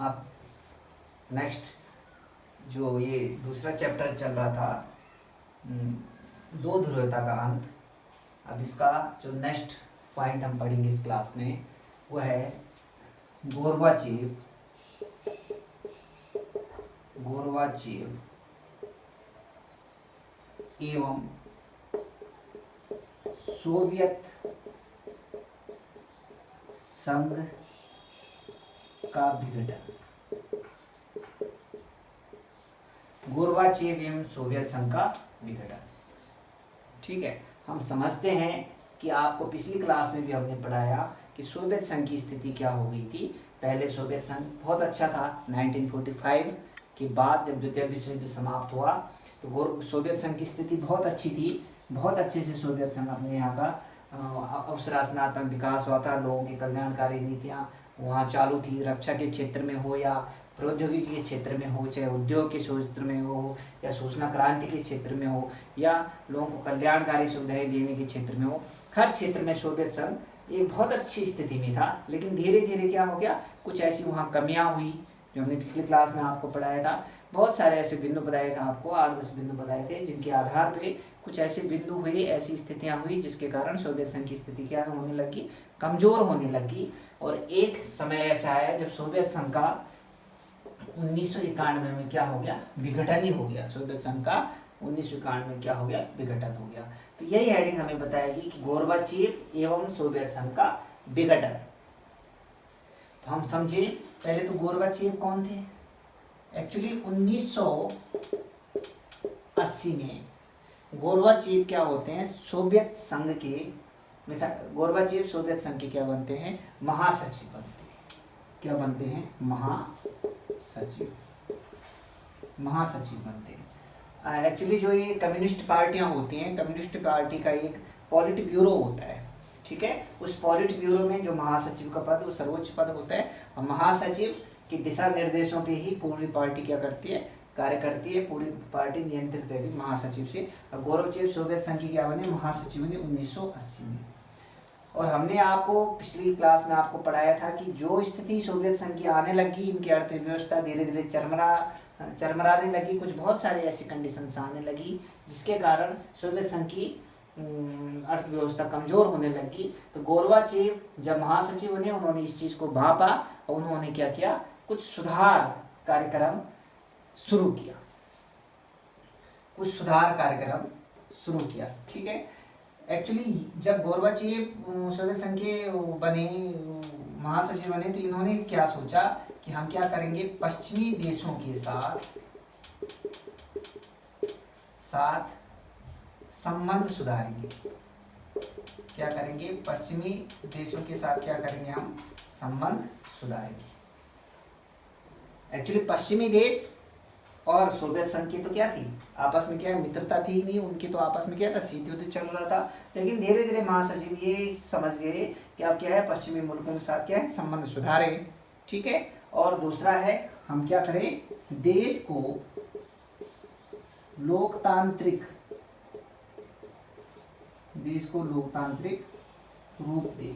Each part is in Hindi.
आप नेक्स्ट जो ये दूसरा चैप्टर चल रहा था, दो ध्रुवता का अंत, अब इसका जो नेक्स्ट पॉइंट हम पढ़ेंगे इस क्लास में वो है गोर्बाचेव एवं सोवियत संघ का विघटन। गोर्बाचेव एवं सोवियत संघ का विघटन। ठीक है, हम समझते हैं कि आपको पिछली क्लास में भी हमने पढ़ाया कि सोवियत संघ की स्थिति क्या हो गई थी। पहले सोवियत संघ बहुत अच्छा था। 1945 के बाद जब द्वितीय विश्व युद्ध समाप्त हुआ तो सोवियत संघ की स्थिति बहुत अच्छी थी। बहुत अच्छे से सोवियत संघ अपने यहाँ का अवसरात्मक विकास हुआ था। लोगों की कल्याणकारी नीतियाँ वहाँ चालू थी। रक्षा के क्षेत्र में हो या प्रौद्योगिकी के क्षेत्र में हो, चाहे उद्योग के क्षेत्र में हो या सूचना क्रांति के क्षेत्र में हो या लोगों को कल्याणकारी सुविधाएं देने के क्षेत्र में हो, हर क्षेत्र में सोवियत संघ एक बहुत अच्छी स्थिति में था। लेकिन धीरे धीरे क्या हो गया, कुछ ऐसी वहाँ कमियाँ हुई जो हमने पिछली क्लास में आपको पढ़ाया था। बहुत सारे ऐसे बिंदु बताए थे आपको, 8-10 बिंदु बताए थे, जिनके आधार पे कुछ ऐसे बिंदु हुए, ऐसी स्थितियाँ हुई जिसके कारण सोवियत संघ की स्थिति क्या होने लगी, कमज़ोर होने लगी। और एक समय ऐसा आया जब सोवियत संघ का 1991 में क्या हो गया, विघटन ही हो गया। सोवियत संघ का 1991 में क्या हो गया, विघटन हो गया। तो यही हेडिंग हमें बताएगी कि गोर्बाचेव एवं सोवियत संघ का विघटन। तो हम समझे पहले तो गोर्बाचेव कौन थे। एक्चुअली 1980 में गोर्बाचेव क्या होते हैं, सोवियत संघ के, गोर्बाचेव सोवियत संघ के क्या बनते हैं, महासचिव बनते हैं। क्या बनते हैं, महासचिव बनते हैं। एक्चुअली जो ये कम्युनिस्ट पार्टियां होती हैं, कम्युनिस्ट पार्टी का एक पॉलिट ब्यूरो होता है। ठीक है, उस पॉलिट ब्यूरो में जो महासचिव का पद, वो सर्वोच्च पद होता है। और महासचिव के दिशा निर्देशों पे ही पूरी पार्टी क्या करती है, कार्य करती है। पूरी पार्टी नियंत्रित है महासचिव से। और गोर्बाचेव सोवियत संघ की क्या बने, महासचिव बने 1980 में। और हमने आपको पिछली क्लास में आपको पढ़ाया था कि जो स्थिति सोवियत संघ की आने लगी, इनकी अर्थव्यवस्था धीरे धीरे चरमराने लगी, कुछ बहुत सारे ऐसी कंडीशंस आने लगी जिसके कारण सोवियत संघ की अर्थव्यवस्था कमजोर होने लगी। तो गोर्बाचेव जब महासचिव बने, उन्होंने इस चीज़ को भापा और उन्होंने क्या किया, कुछ सुधार कार्यक्रम शुरू किया। ठीक है, एक्चुअली जब गोर्बाचेव सोवियत संघ के बने, महासचिव बने, तो इन्होंने क्या सोचा कि हम क्या करेंगे, पश्चिमी देशों के साथ संबंध सुधारेंगे। क्या करेंगे, पश्चिमी देशों के साथ क्या करेंगे, हम संबंध सुधारेंगे। एक्चुअली पश्चिमी देश और सोवियत संघ की तो क्या थी, आपस में क्या मित्रता थी ही नहीं, उनकी तो आपस में क्या था, शीत युद्ध चल रहा था। लेकिन धीरे धीरे महासचिव ये समझ गए कि अब क्या है, पश्चिमी मुल्कों के साथ क्या है, संबंध सुधारें। ठीक है, और दूसरा है हम क्या करें, देश को लोकतांत्रिक रूप दें।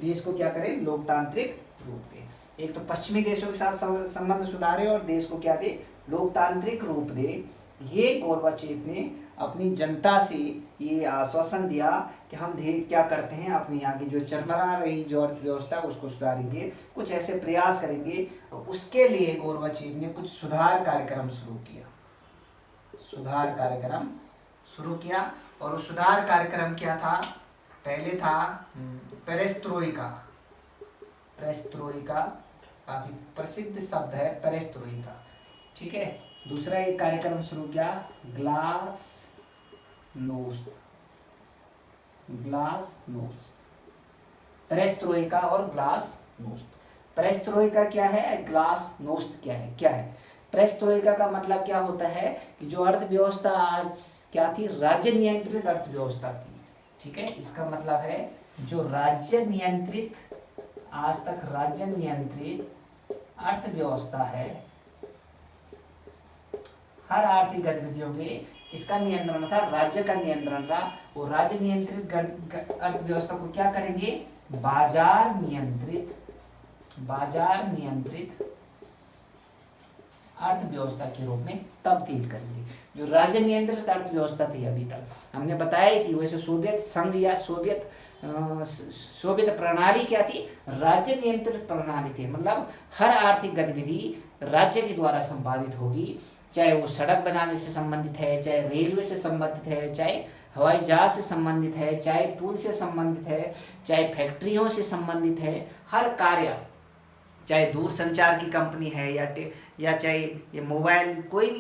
देश को क्या करें, लोकतांत्रिक रूप दें। एक तो पश्चिमी देशों के साथ संबंध सुधारे और देश को क्या दे, लोकतांत्रिक रूप दे। ये गोर्बाचेव ने अपनी जनता से ये आश्वासन दिया कि हम क्या करते हैं, अपने यहाँ की जो चरमरा रही जो अर्थव्यवस्था उसको सुधारेंगे, कुछ ऐसे प्रयास करेंगे। उसके लिए गोर्बाचेव ने कुछ सुधार कार्यक्रम शुरू किया। और उस सुधार कार्यक्रम क्या था, पहले था पेरेस्ट्रोइका। काफी प्रसिद्ध शब्द है पेरेस्ट्रोइका। ठीक है, दूसरा एक कार्यक्रम शुरू किया, ग्लासनोस्त। पेरेस्ट्रोइका और ग्लासनोस्त। पेरेस्ट्रोइका क्या है, ग्लासनोस्त क्या है। पेरेस्ट्रोइका का मतलब क्या होता है कि जो अर्थव्यवस्था आज क्या थी, राज्य नियंत्रित अर्थव्यवस्था थी। ठीक है, इसका मतलब है जो आज तक राज्य नियंत्रित अर्थव्यवस्था है, हर आर्थिक गतिविधियों पे किसका नियंत्रण था, राज्य का नियंत्रण था। वो राज्य नियंत्रित अर्थव्यवस्था को क्या करेंगे, बाजार नियंत्रित बाजार नियंत्रित अर्थव्यवस्था के रूप में तब्दील करेंगे। जो राज्य नियंत्रित अर्थव्यवस्था थी अभी तक हमने बताया कि वैसे सोवियत संघ या सोवियत प्रणाली क्या थी, राज्य नियंत्रित प्रणाली थी। मतलब हर आर्थिक गतिविधि राज्य के द्वारा संपादित होगी, चाहे वो सड़क बनाने से संबंधित है, चाहे रेलवे से संबंधित है, चाहे हवाई जहाज से संबंधित है, चाहे पुल से संबंधित है, चाहे फैक्ट्रियों से संबंधित है। हर कार्य, चाहे दूरसंचार की कंपनी है या चाहे ये मोबाइल, कोई भी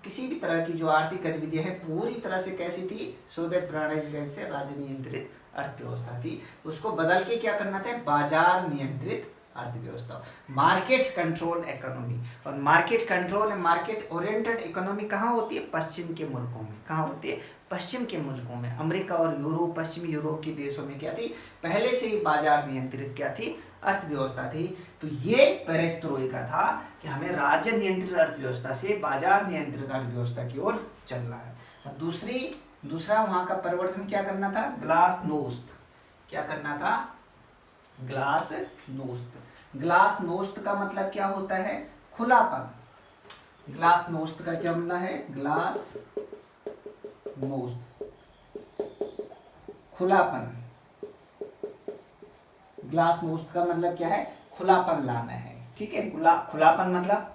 किसी भी तरह की जो आर्थिक गतिविधियां है पूरी तरह से कैसी थी, सोवियत प्रणाली कैसे राज्य नियंत्रित अर्थव्यवस्था थी। उसको बदल के क्या करना था, बाजार नियंत्रित अर्थव्यवस्था, मार्केट कंट्रोल इकोनॉमी। और market control and market oriented economy कहाँ होती है, पश्चिम के मुल्कों में। कहाँ होती है, पश्चिम के मुल्कों में। अमेरिका और यूरोप, पश्चिमी यूरोप के देशों में क्या थी, पहले से ही बाजार नियंत्रित क्या थी, अर्थव्यवस्था थी। तो ये पेरेस्ट्रोइका था कि हमें राज्य नियंत्रित अर्थव्यवस्था से बाजार नियंत्रित अर्थव्यवस्था की ओर चलना है। दूसरा वहां का परिवर्तन क्या करना था, ग्लासनोस्त। क्या करना था, ग्लासनोस्त। ग्लासनोस्त का मतलब क्या होता है, खुलापन। ग्लासनोस्त का क्या मतलब है, ग्लासनोस्त, खुलापन। ग्लासनोस्त का मतलब क्या है, खुलापन लाना है। ठीक है, खुलापन मतलब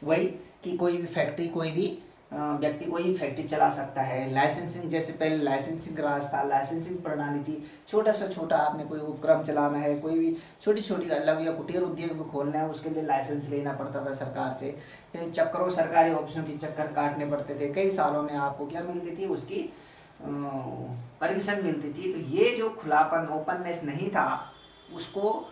वही कि कोई भी फैक्ट्री, कोई भी व्यक्ति कोई भी फैक्ट्री चला सकता है। लाइसेंसिंग, जैसे पहले लाइसेंसिंग राज था, लाइसेंसिंग प्रणाली थी। छोटा से छोटा आपने कोई उपक्रम चलाना है, कोई भी छोटी छोटी लघु या कुटीर उद्योग भी खोलना है, उसके लिए लाइसेंस लेना पड़ता था सरकार से। चक्करों, सरकारी ऑफिसों की चक्कर काटने पड़ते थे। कई सालों में आपको क्या मिलती थी, उसकी परमिशन मिलती थी। तो ये जो खुलापन, ओपननेस नहीं था, उसको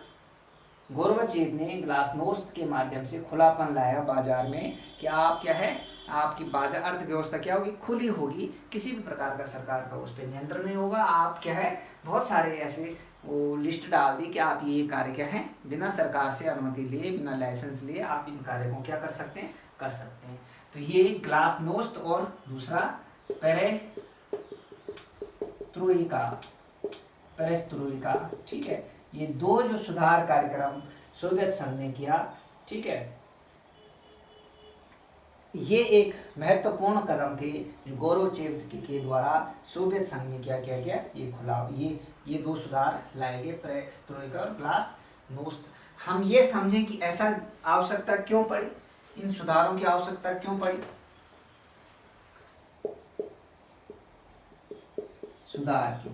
गोर्बाचेव ने ग्लासनोस्त के माध्यम से खुलापन लाया बाजार में कि आप क्या है, आपकी बाजार अर्थव्यवस्था क्या होगी, खुली होगी। किसी भी प्रकार का सरकार का उस पर नियंत्रण नहीं होगा। आप क्या है, बहुत सारे ऐसे वो लिस्ट डाल दी कि आप ये कार्य क्या है, बिना सरकार से अनुमति लिए, बिना लाइसेंस लिए आप इन कार्यों को क्या कर सकते हैं, कर सकते हैं। तो ये ग्लासनोस्त और दूसरा पेरेस्ट्रोइका। ठीक है, ये दो जो सुधार कार्यक्रम सोवियत संघ ने किया, ठीक है, ये एक महत्वपूर्ण कदम थे जो गोर्बाचेव के द्वारा सोवियत संघ ने क्या किया गया, ये दो सुधार लाए गए, पेरेस्ट्रोइका और ग्लासनोस्त। हम ये समझें कि ऐसा आवश्यकता क्यों पड़ी, इन सुधारों की आवश्यकता क्यों पड़ी। सुधार क्यों,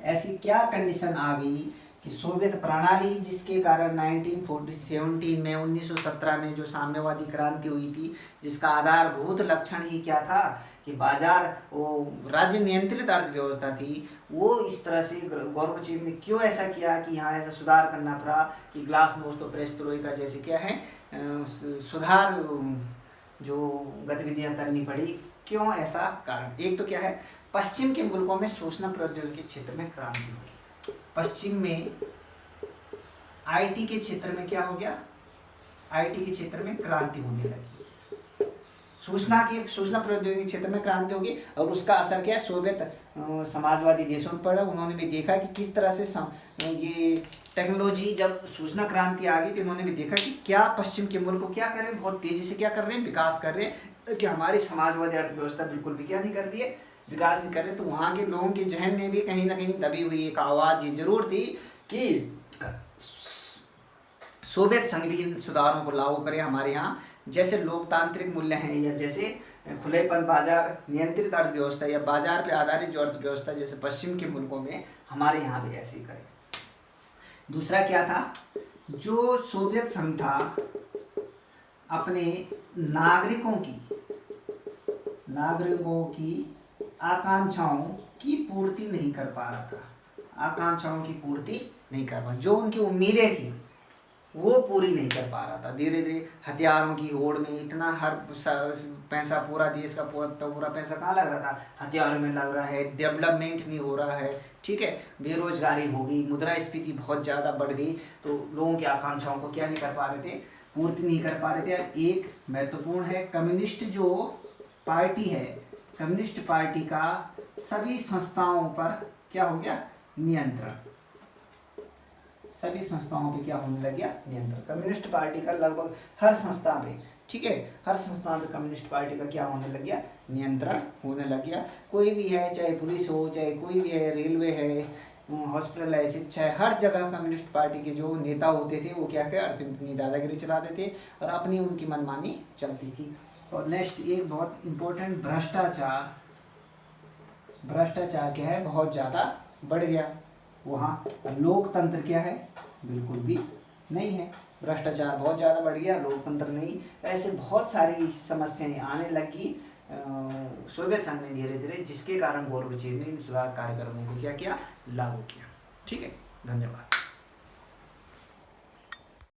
ऐसी क्या कंडीशन आ गई कि सोवियत प्रणाली, जिसके कारण 1917 में 1917 में जो साम्यवादी क्रांति हुई थी, जिसका आधारभूत लक्षण ही क्या था कि बाजार, वो राज्य नियंत्रित अर्थव्यवस्था थी, वो इस तरह से गोर्बाचेव ने क्यों ऐसा किया कि यहाँ ऐसा सुधार करना पड़ा कि ग्लासनोस्त और पेरेस्ट्रोइका जैसे क्या है सुधार जो गतिविधियां करनी पड़ी। क्यों ऐसा कारण, एक तो क्या है, पश्चिम के मुल्कों में सूचना प्रौद्योगिकी के क्षेत्र में क्रांति होगी। पश्चिम में आईटी के क्षेत्र में क्या हो गया, आईटी के क्षेत्र में क्रांति होने लगी। सूचना प्रौद्योगिकी क्षेत्र में क्रांति होगी और उसका असर क्या है, सोवियत समाजवादी देशों में पड़ा। उन्होंने भी देखा कि किस तरह से ये टेक्नोलॉजी, जब सूचना क्रांति आ गई तो उन्होंने भी देखा कि क्या पश्चिम के मुल्क क्या कर रहे हैं, बहुत तेजी से क्या कर रहे हैं, विकास कर रहे हैं, कि हमारी समाजवादी अर्थव्यवस्था बिल्कुल भी क्या नहीं कर रही है, विकास नहीं कर रहे। तो वहाँ के लोगों के जहन में भी कहीं ना कहीं दबी हुई एक आवाज़ ये जरूर थी कि सोवियत संघ भी इन सुधारों को लागू करे हमारे यहाँ। जैसे लोकतांत्रिक मूल्य हैं या जैसे खुलेपन, बाजार नियंत्रित अर्थव्यवस्था या बाजार पे आधारित जो अर्थव्यवस्था जैसे पश्चिम के मुल्कों में, हमारे यहाँ भी ऐसे करें। दूसरा क्या था, जो सोवियत संघ था अपने नागरिकों की आकांक्षाओं की पूर्ति नहीं कर पा रहा था, आकांक्षाओं की पूर्ति नहीं कर पा, जो उनकी उम्मीदें थी वो पूरी नहीं कर पा रहा था। धीरे धीरे हथियारों की होड़ में इतना हर पैसा, पूरा देश का पूरा पैसा कहाँ लग रहा था, हथियारों में लग रहा है, डेवलपमेंट नहीं हो रहा है, ठीक है, बेरोजगारी हो गई, मुद्रास्फीति बहुत ज़्यादा बढ़ गई। तो लोगों की आकांक्षाओं को क्या नहीं कर पा रहे थे, पूर्ति नहीं कर पा रहे थे। एक महत्वपूर्ण है, कम्युनिस्ट जो पार्टी है, कम्युनिस्ट पार्टी का सभी संस्थाओं पर क्या हो गया, नियंत्रण। सभी संस्थाओं पे क्या होने लग गया, नियंत्रण। कम्युनिस्ट पार्टी का लगभग हर संस्था पे, ठीक है, हर संस्थान पे कम्युनिस्ट पार्टी का क्या होने लग गया, नियंत्रण होने लग गया। कोई भी है, चाहे पुलिस हो, चाहे कोई भी है, रेलवे है, हॉस्पिटल है, शिक्षा है, हर जगह कम्युनिस्ट पार्टी के जो नेता होते थे वो क्या अपनी दादागिरी चलाते थे और अपनी उनकी मनमानी चलती थी। और नेक्स्ट एक बहुत इंपॉर्टेंट, भ्रष्टाचार। भ्रष्टाचार क्या है, बहुत ज़्यादा बढ़ गया। वहाँ लोकतंत्र क्या है, बिल्कुल भी नहीं है। भ्रष्टाचार बहुत ज़्यादा बढ़ गया, लोकतंत्र नहीं। ऐसे बहुत सारी समस्याएं आने लगी सोवियत संघ में धीरे धीरे, जिसके कारण गोर्बाचेव ने इन सुधार कार्यक्रमों को क्या किया, लागू किया। ठीक है, धन्यवाद।